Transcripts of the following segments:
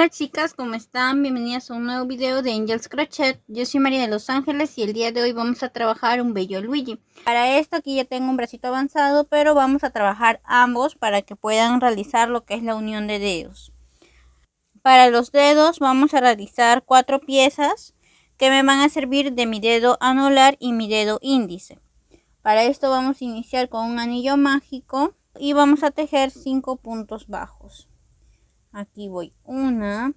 Hola chicas, ¿cómo están? Bienvenidas a un nuevo video de Angels Crochet. Yo soy María de Los Ángeles y el día de hoy vamos a trabajar un bello Luigi. Para esto aquí ya tengo un bracito avanzado, pero vamos a trabajar ambos para que puedan realizar lo que es la unión de dedos. Para los dedos vamos a realizar 4 piezas que me van a servir de mi dedo anular y mi dedo índice. Para esto vamos a iniciar con un anillo mágico y vamos a tejer 5 puntos bajos. Aquí voy 1,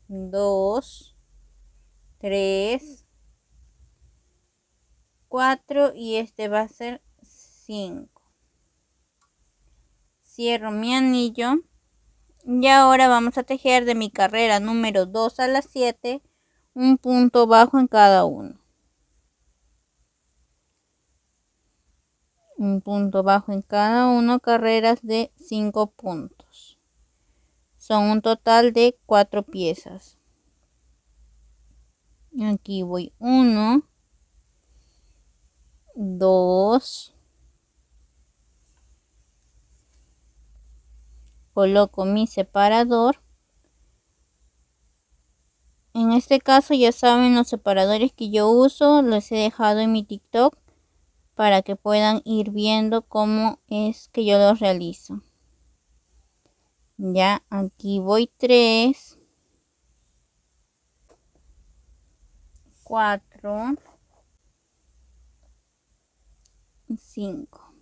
2, 3, 4 y este va a ser 5. Cierro mi anillo y ahora vamos a tejer de mi carrera número 2 a la 7 un punto bajo en cada uno. Un punto bajo en cada uno, carreras de 5 puntos. Son un total de 4 piezas. Aquí voy 1, 2, coloco mi separador. En este caso ya saben los separadores que yo uso, los he dejado en mi TikTok para que puedan ir viendo cómo es que yo los realizo. Ya aquí voy 3, 4, 5.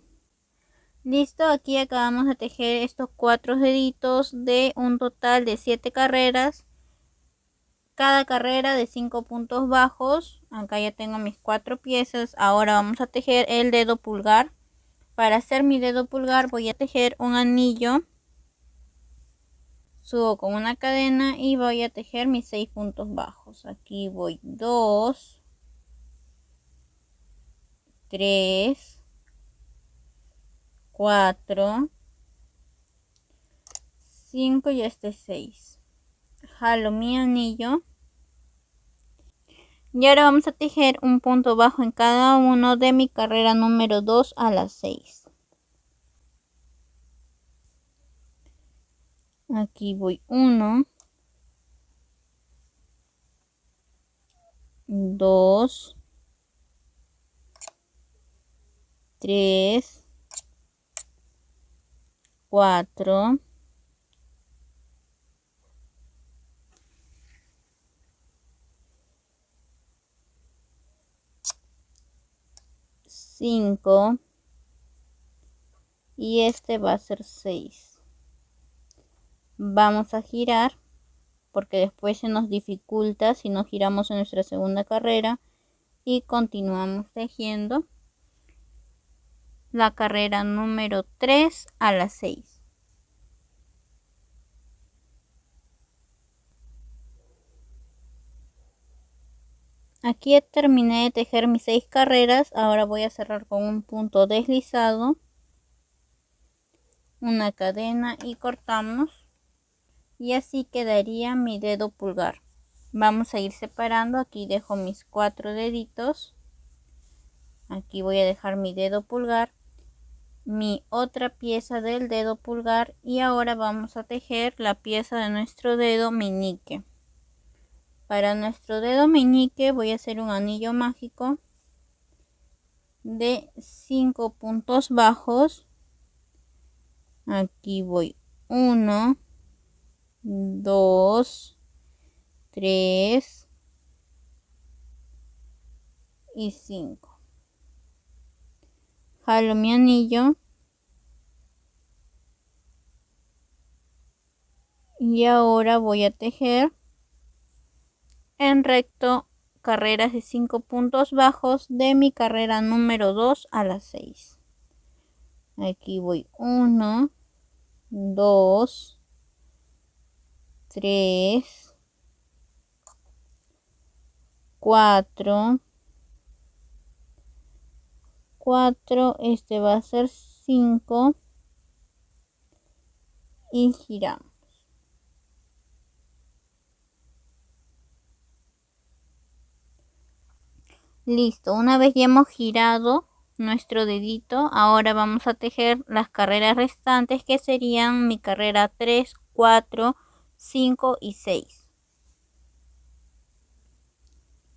Listo, aquí acabamos de tejer estos 4 deditos de un total de 7 carreras. Cada carrera de 5 puntos bajos. Acá ya tengo mis 4 piezas. Ahora vamos a tejer el dedo pulgar. Para hacer mi dedo pulgar voy a tejer un anillo. Subo con una cadena y voy a tejer mis 6 puntos bajos. Aquí voy 2, 3, 4, 5 y este 6. Jalo mi anillo. Y ahora vamos a tejer un punto bajo en cada uno de mi carrera número 2 a la 6. Aquí voy 1, 2, 3, 4, 5 y este va a ser 6. Vamos a girar porque después se nos dificulta si no giramos en nuestra segunda carrera y continuamos tejiendo la carrera número 3 a la 6. Aquí terminé de tejer mis 6 carreras. Ahora voy a cerrar con un punto deslizado, una cadena y cortamos, y así quedaría mi dedo pulgar. Vamos a ir separando. Aquí dejo mis 4 deditos. Aquí voy a dejar mi dedo pulgar, mi otra pieza del dedo pulgar, y ahora vamos a tejer la pieza de nuestro dedo meñique. Para nuestro dedo meñique voy a hacer un anillo mágico de 5 puntos bajos. Aquí voy 1, 2, 3 y 5. Jalo mi anillo y ahora voy a tejer en recto carreras de 5 puntos bajos de mi carrera número 2 a la 6. Aquí voy 1, 2, 3, 4, este va a ser 5 y giramos. Listo, una vez ya hemos girado nuestro dedito, ahora vamos a tejer las carreras restantes, que serían mi carrera 3, 4, 5 y 6.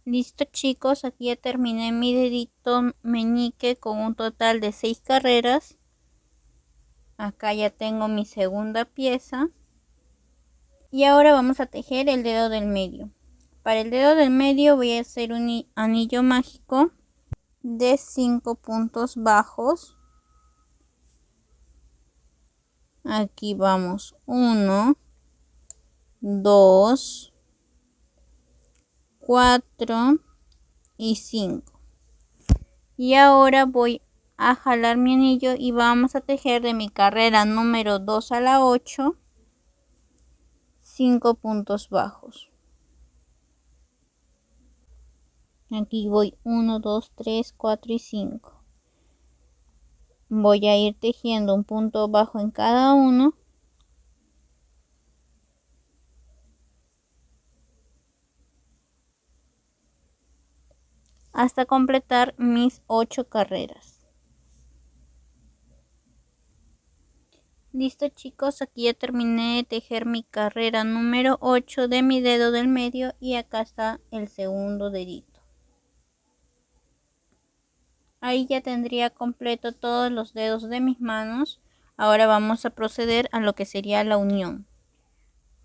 Listo chicos, aquí ya terminé mi dedito meñique con un total de 6 carreras. Acá ya tengo mi segunda pieza. Y ahora vamos a tejer el dedo del medio. Para el dedo del medio voy a hacer un anillo mágico de 5 puntos bajos. Aquí vamos 1, 2, 4 y 5. Y ahora voy a jalar mi anillo y vamos a tejer de mi carrera número 2 a la 8 5 puntos bajos. Aquí voy 1, 2, 3, 4 y 5. Voy a ir tejiendo un punto bajo en cada uno. Hasta completar mis 8 carreras. Listo chicos, aquí ya terminé de tejer mi carrera número 8 de mi dedo del medio y acá está el segundo dedito. Ahí ya tendría completo todos los dedos de mis manos. Ahora vamos a proceder a lo que sería la unión.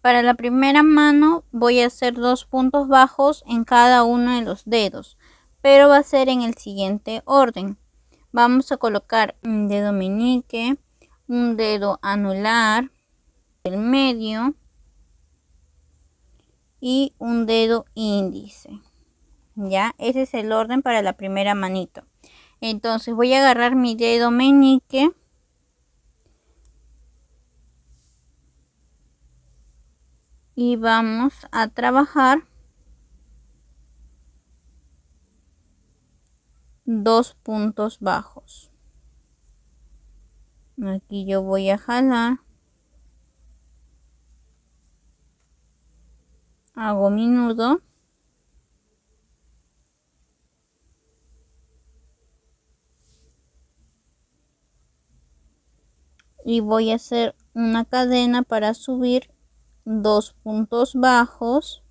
Para la primera mano voy a hacer 2 puntos bajos en cada uno de los dedos, pero va a ser en el siguiente orden. Vamos a colocar un dedo meñique, un dedo anular, el medio y un dedo índice. Ya, ese es el orden para la primera manito. Entonces voy a agarrar mi dedo meñique y vamos a trabajar 2 puntos bajos. Aquí yo voy a jalar, hago mi nudo y voy a hacer una cadena para subir 2 puntos bajos.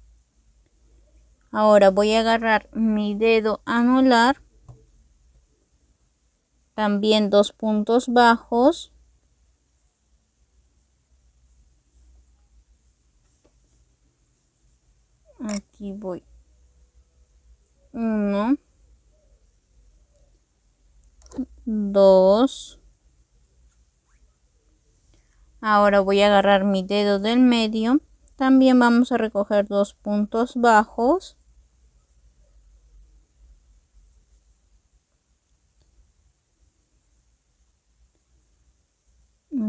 Ahora voy a agarrar mi dedo anular, también 2 puntos bajos. Aquí voy 1, 2. Ahora voy a agarrar mi dedo del medio, también vamos a recoger 2 puntos bajos.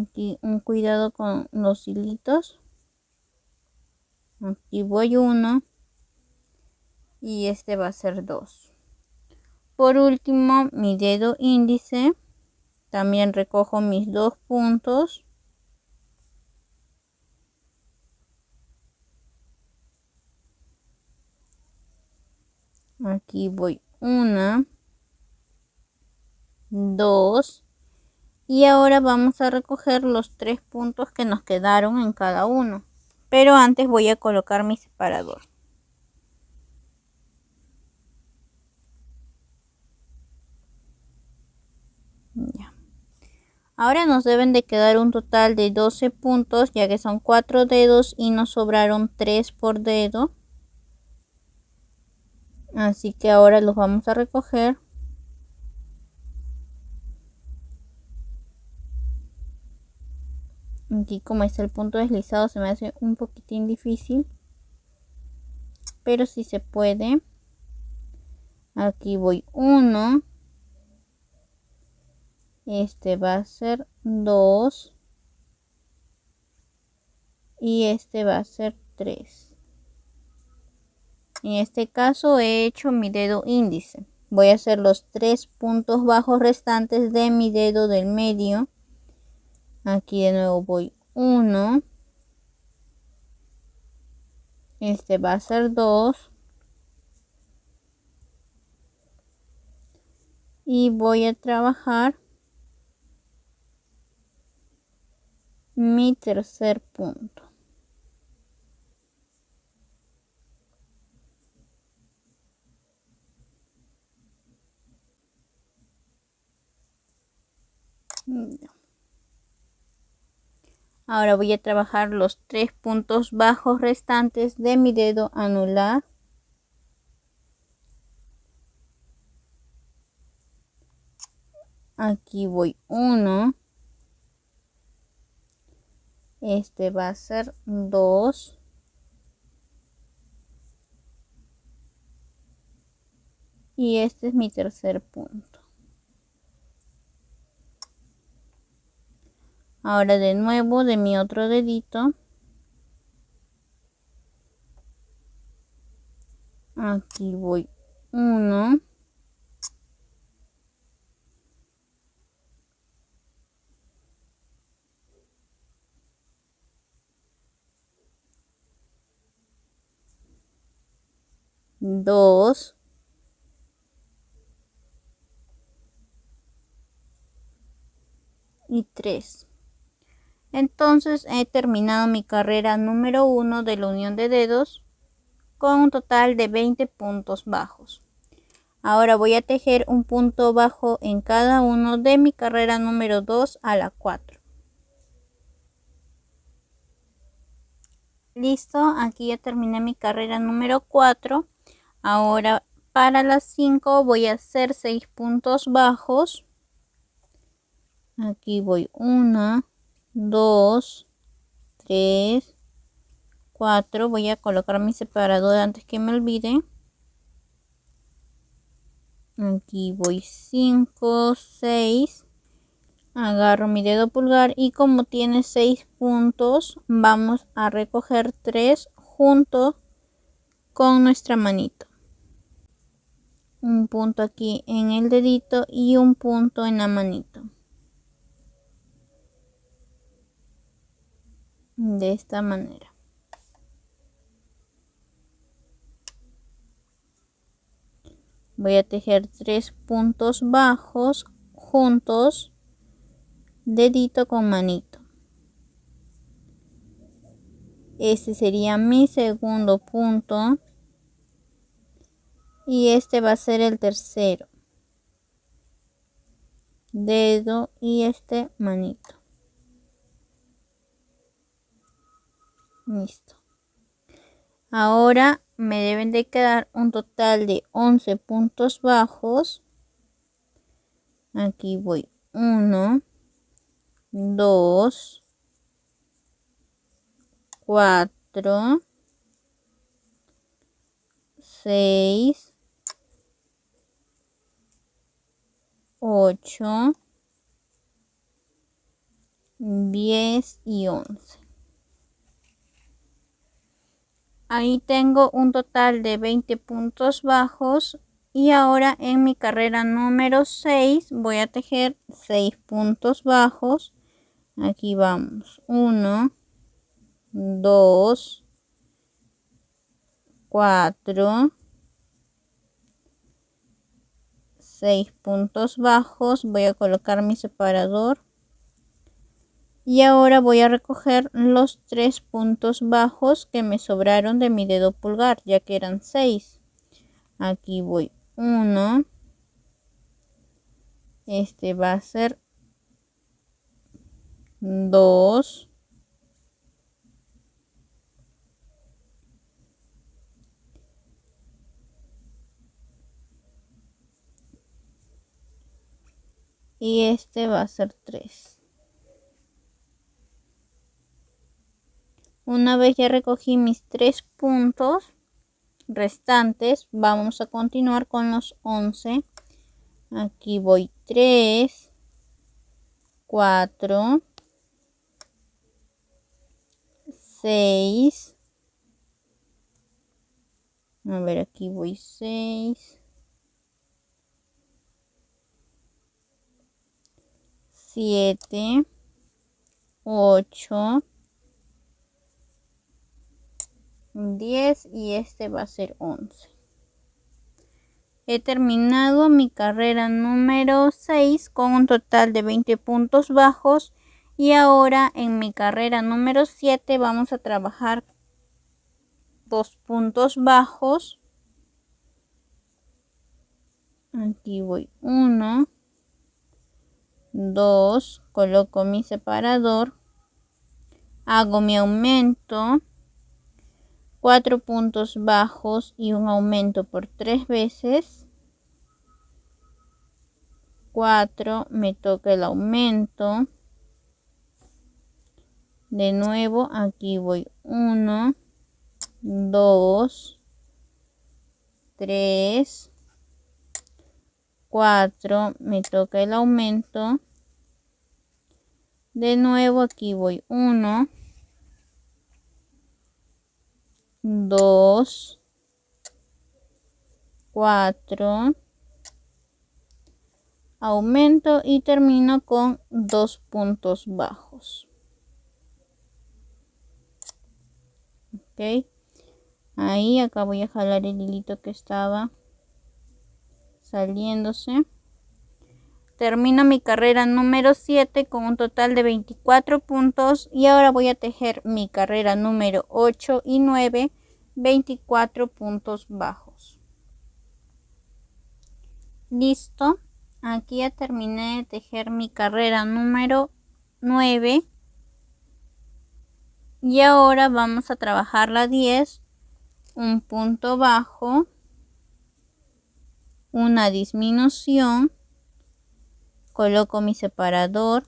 Aquí un cuidado con los hilitos. Aquí voy 1 y este va a ser 2. Por último, mi dedo índice, también recojo mis 2 puntos. Aquí voy 1, 2 y ahora vamos a recoger los 3 puntos que nos quedaron en cada uno. Pero antes voy a colocar mi separador. Ya. Ahora nos deben de quedar un total de 12 puntos, ya que son 4 dedos y nos sobraron 3 por dedo. Así que ahora los vamos a recoger. Aquí como está el punto deslizado se me hace un poquitín difícil, pero sí se puede. Aquí voy 1. Este va a ser 2. Y este va a ser 3. En este caso he hecho mi dedo índice. Voy a hacer los 3 puntos bajos restantes de mi dedo del medio. Aquí de nuevo voy 1. Este va a ser 2. Y voy a trabajar mi tercer punto. Ahora voy a trabajar los 3 puntos bajos restantes de mi dedo anular. Aquí voy 1. Este va a ser 2. Y este es mi tercer punto. Ahora de nuevo de mi otro dedito. Aquí voy 1. Dos. Y 3. Entonces he terminado mi carrera número 1 de la unión de dedos con un total de 20 puntos bajos. Ahora voy a tejer un punto bajo en cada uno de mi carrera número 2 a la 4. Listo, aquí ya terminé mi carrera número 4. Ahora para las 5 voy a hacer 6 puntos bajos. Aquí voy 1, 2, 3, 4. Voy a colocar mi separador antes que me olvide. Aquí voy 5, 6. Agarro mi dedo pulgar y como tiene 6 puntos, vamos a recoger 3 junto con nuestra manito. Un punto aquí en el dedito y un punto en la manito. De esta manera. Voy a tejer 3 puntos bajos juntos, dedito con manito. Este sería mi segundo punto y este va a ser el tercero. Dedo y este manito. Listo. Ahora me deben de quedar un total de 11 puntos bajos. Aquí voy 1, 2, 4, 6, 8, 10 y 11. Ahí tengo un total de 20 puntos bajos y ahora en mi carrera número 6 voy a tejer 6 puntos bajos. Aquí vamos 1, 2, 4, 6 puntos bajos. Voy a colocar mi separador y ahora voy a recoger los 3 puntos bajos que me sobraron de mi dedo pulgar, ya que eran 6. Aquí voy 1. Este va a ser 2. Y este va a ser 3. Una vez ya recogí mis 3 puntos restantes, vamos a continuar con los 11. Aquí voy 3, 4, 6. A ver, aquí voy 6, 7, 8, 10 y este va a ser 11. He terminado mi carrera número 6 con un total de 20 puntos bajos y ahora en mi carrera número 7 vamos a trabajar 2 puntos bajos. Aquí voy 1, 2, coloco mi separador Hago mi aumento, 4 puntos bajos y un aumento por 3 veces. 4, me toca el aumento. De nuevo aquí voy 1, 2, 3, 4, me toca el aumento. De nuevo aquí voy 1, 2, 4, aumento y termino con 2 puntos bajos. Ok, ahí acá voy a jalar el hilito que estaba saliéndose. Termino mi carrera número 7 con un total de 24 puntos y ahora voy a tejer mi carrera número 8 y 9, 24 puntos bajos. Listo, aquí ya terminé de tejer mi carrera número 9 y ahora vamos a trabajar la 10, un punto bajo, una disminución, coloco mi separador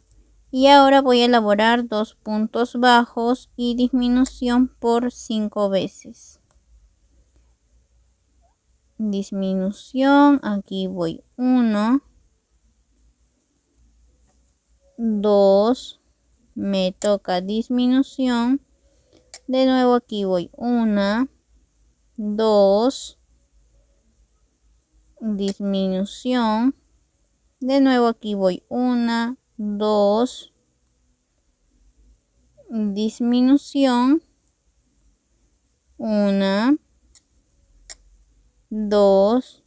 y ahora voy a elaborar 2 puntos bajos y disminución por 5 veces. Disminución, aquí voy 1, 2, me toca disminución, de nuevo aquí voy 1, 2, disminución, de nuevo aquí voy 1, 2, disminución, 1, 2,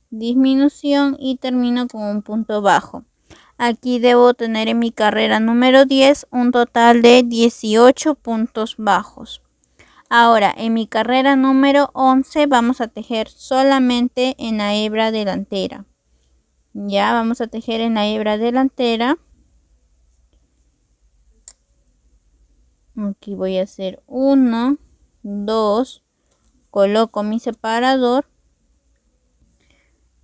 disminución y termino con un punto bajo. Aquí debo tener en mi carrera número 10 un total de 18 puntos bajos. Ahora en mi carrera número 11 vamos a tejer solamente en la hebra delantera. Ya vamos a tejer en la hebra delantera. Aquí voy a hacer 1, 2, coloco mi separador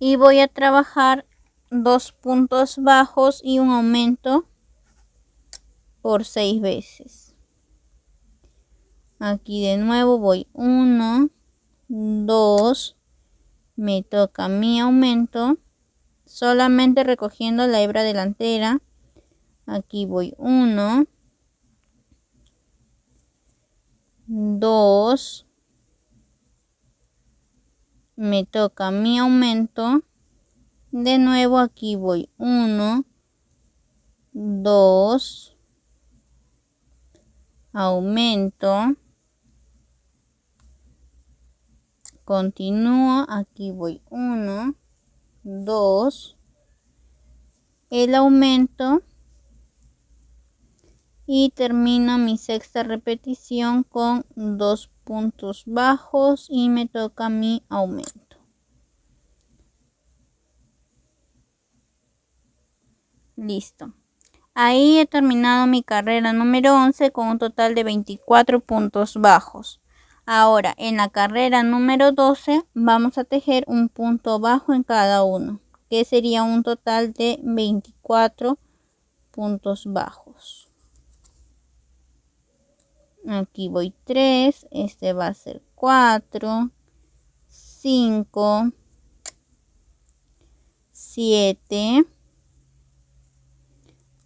y voy a trabajar 2 puntos bajos y un aumento por 6 veces. Aquí de nuevo voy 1, 2, me toca mi aumento, solamente recogiendo la hebra delantera. Aquí voy 1, 2, me toca mi aumento, de nuevo aquí voy 1, 2, aumento, continúo, aquí voy 1, 2, el aumento y termino mi sexta repetición con 2 puntos bajos y me toca mi aumento. Listo. Ahí he terminado mi carrera número 11 con un total de 24 puntos bajos. Ahora en la carrera número 12 vamos a tejer un punto bajo en cada uno, que sería un total de 24 puntos bajos. Aquí voy 3, este va a ser 4, 5, 7,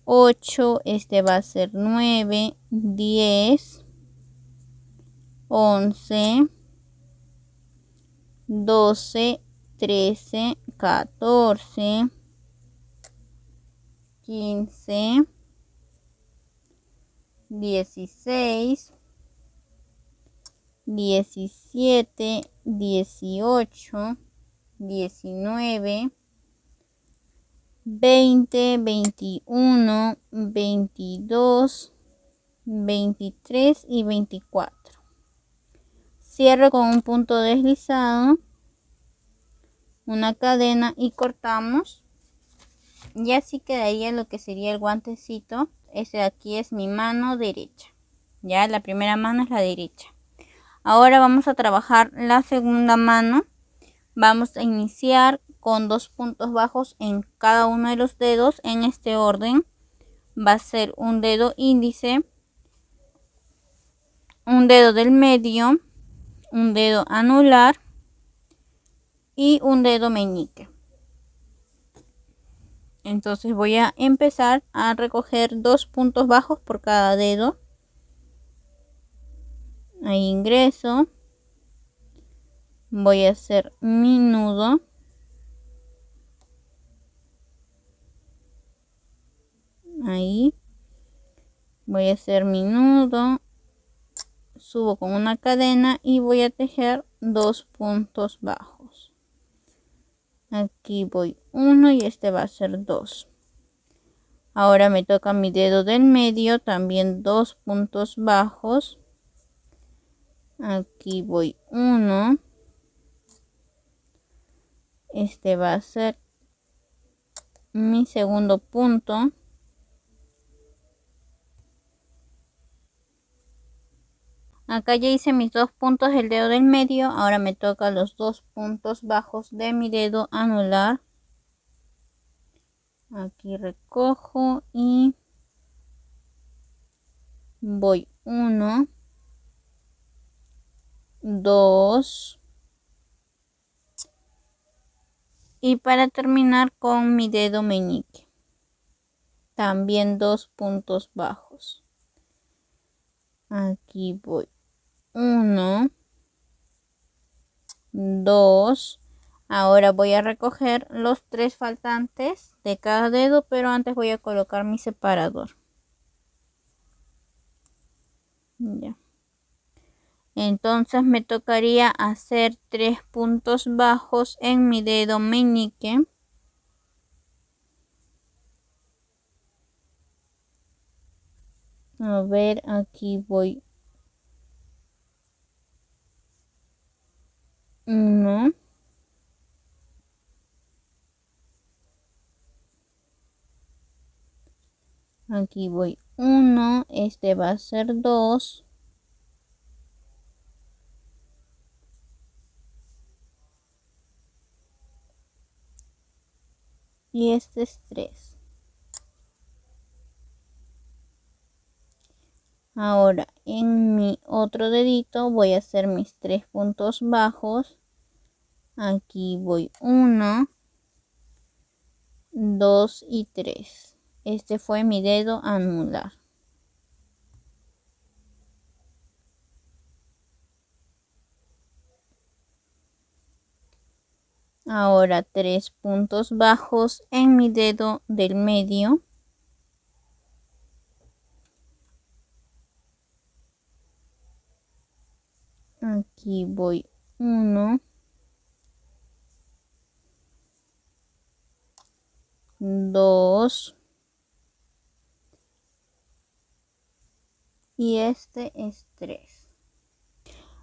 8, este va a ser 9, 10, 11, 12, 13, 14, 15, 16, 17, 18, 19, 20, 21, 22, 23 y 24. Cierro con un punto deslizado, una cadena y cortamos. Y así quedaría lo que sería el guantecito. Este de aquí es mi mano derecha. Ya, la primera mano es la derecha. Ahora vamos a trabajar la segunda mano. Vamos a iniciar con 2 puntos bajos en cada uno de los dedos en este orden. Va a ser un dedo índice, un dedo del medio, un dedo anular y un dedo meñique. Entonces voy a empezar a recoger 2 puntos bajos por cada dedo. Ahí ingreso. Voy a hacer mi nudo. Ahí. Voy a hacer mi nudo. Subo con una cadena y voy a tejer 2 puntos bajos. Aquí voy 1 y este va a ser 2. Ahora me toca mi dedo del medio, también 2 puntos bajos. Aquí voy 1. Este va a ser mi segundo punto. Acá ya hice mis 2 puntos del dedo del medio. Ahora me toca los 2 puntos bajos de mi dedo anular. Aquí recojo y voy 1, 2 y para terminar con mi dedo meñique también 2 puntos bajos. Aquí voy 1, 2. Ahora voy a recoger los 3 faltantes de cada dedo, pero antes voy a colocar mi separador. Ya. Entonces me tocaría hacer 3 puntos bajos en mi dedo meñique. A ver, aquí voy 1. Aquí voy 1. Este va a ser 2. Y este es 3. Ahora en mi otro dedito voy a hacer mis 3 puntos bajos. Aquí voy 1, 2 y 3. Este fue mi dedo anular. Ahora 3 puntos bajos en mi dedo del medio. Aquí voy 1, 2 y este es 3.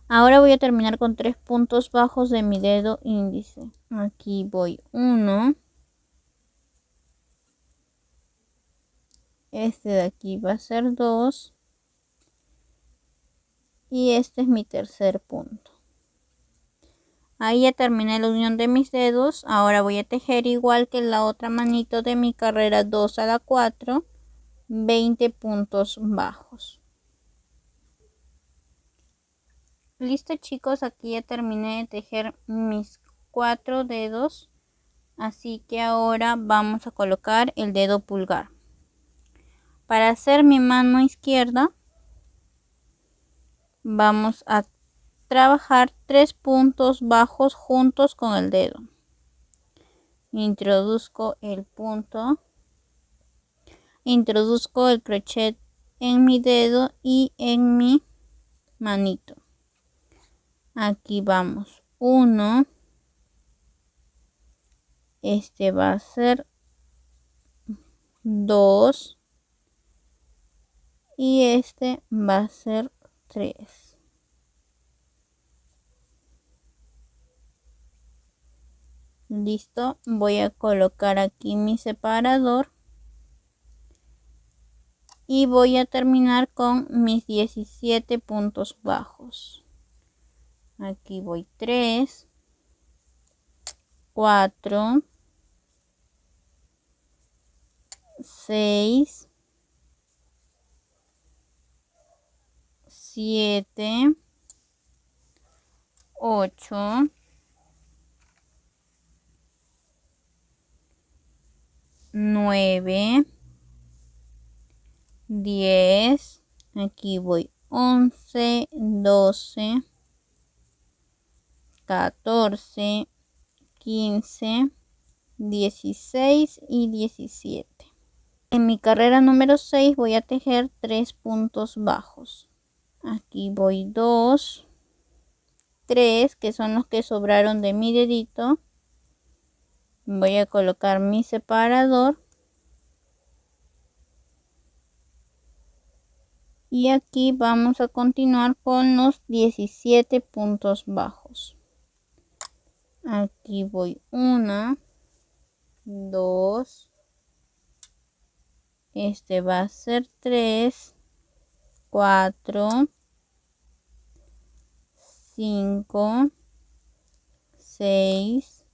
Ahora voy a terminar con 3 puntos bajos de mi dedo índice. Aquí voy 1. Este de aquí va a ser 2. Y este es mi tercer punto. Ahí ya terminé la unión de mis dedos. Ahora voy a tejer igual que la otra manito de mi carrera 2 a la 4, 20 puntos bajos. Listo chicos, aquí ya terminé de tejer mis 4 dedos. Así que ahora vamos a colocar el dedo pulgar. Para hacer mi mano izquierda vamos a trabajar 3 puntos bajos juntos con el dedo. Introduzco el punto, introduzco el crochet en mi dedo y en mi manito. Aquí vamos 1, este va a ser 2 y este va a ser 3. Listo, voy a colocar aquí mi separador y voy a terminar con mis 17 puntos bajos. Aquí voy 3, 4, 6, 7, 8, 9, 10, aquí voy 11, 12, 14, 15, 16 y 17. En mi carrera número 6 voy a tejer 3 puntos bajos. Aquí voy 2, 3, que son los que sobraron de mi dedito. Voy a colocar mi separador. Y aquí vamos a continuar con los 17 puntos bajos. Aquí voy 1, 2, este va a ser 3, 4, 5, 6,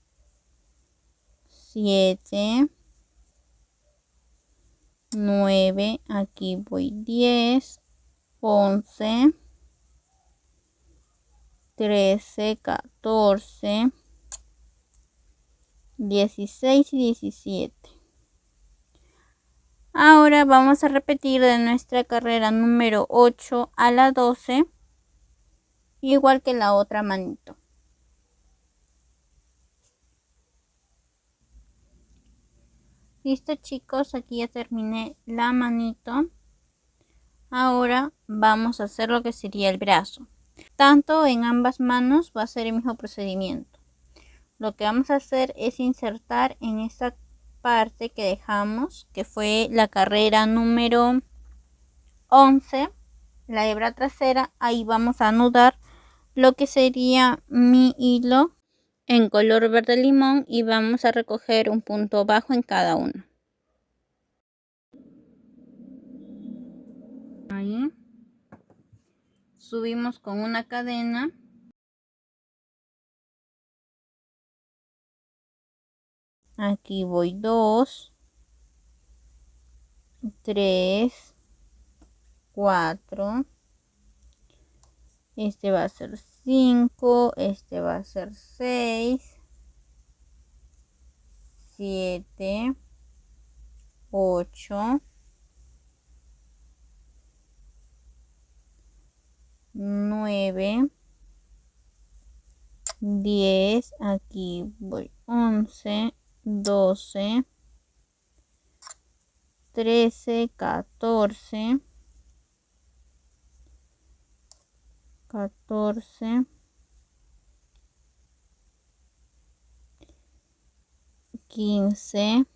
7, 9, aquí voy 10, 11, 13, 14, 16 y 17. Ahora vamos a repetir de nuestra carrera número 8 a la 12, igual que la otra manito. Listo chicos, aquí ya terminé la manito. Ahora vamos a hacer lo que sería el brazo. Tanto en ambas manos va a ser el mismo procedimiento. Lo que vamos a hacer es insertar en esta parte que dejamos, que fue la carrera número 11, la hebra trasera. Ahí vamos a anudar lo que sería mi hilo en color verde limón y vamos a recoger un punto bajo en cada uno. Ahí subimos con una cadena. Aquí voy 2, 3, 4, este va a ser 5, este va a ser 6, 7, 8, 9, 10, aquí voy 11, 12, 13, 14, 15,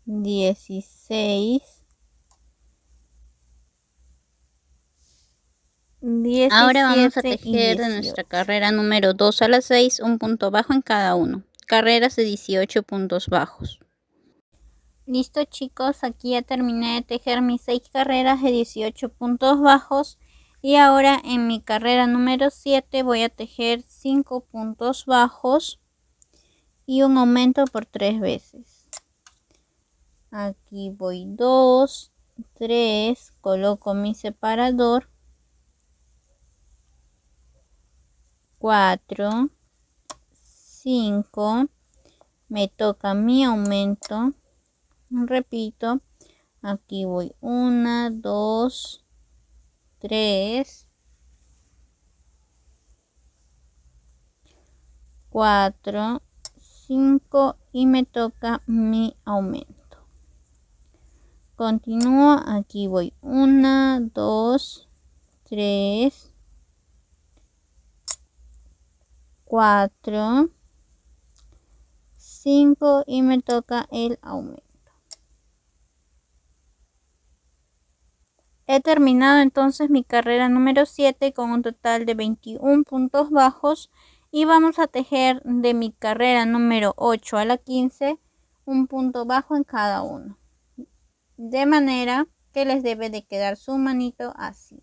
16, 17. Ahora vamos a tejer de nuestra carrera número 2 a la 6 un punto bajo en cada uno. Carreras de 18 puntos bajos. Listo chicos, aquí ya terminé de tejer mis 6 carreras de 18 puntos bajos. Y ahora en mi carrera número 7 voy a tejer 5 puntos bajos y un aumento por 3 veces. Aquí voy 2, 3, coloco mi separador, 4, 5, me toca mi aumento, repito, aquí voy 1, 2, 3, 4, 5 y me toca mi aumento. Continúo, aquí voy 1, 2, 3, 4, 5 y me toca el aumento. He terminado entonces mi carrera número 7 con un total de 21 puntos bajos y vamos a tejer de mi carrera número 8 a la 15 un punto bajo en cada uno. De manera que les debe de quedar su manito así.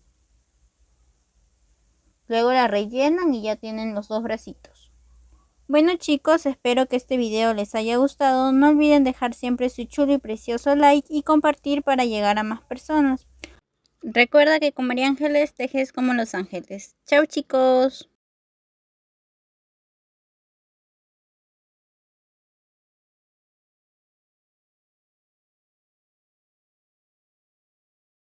Luego la rellenan y ya tienen los dos bracitos. Bueno chicos, espero que este video les haya gustado. No olviden dejar siempre su chulo y precioso like y compartir para llegar a más personas. Recuerda que con María Ángeles tejes como los ángeles. Chao chicos.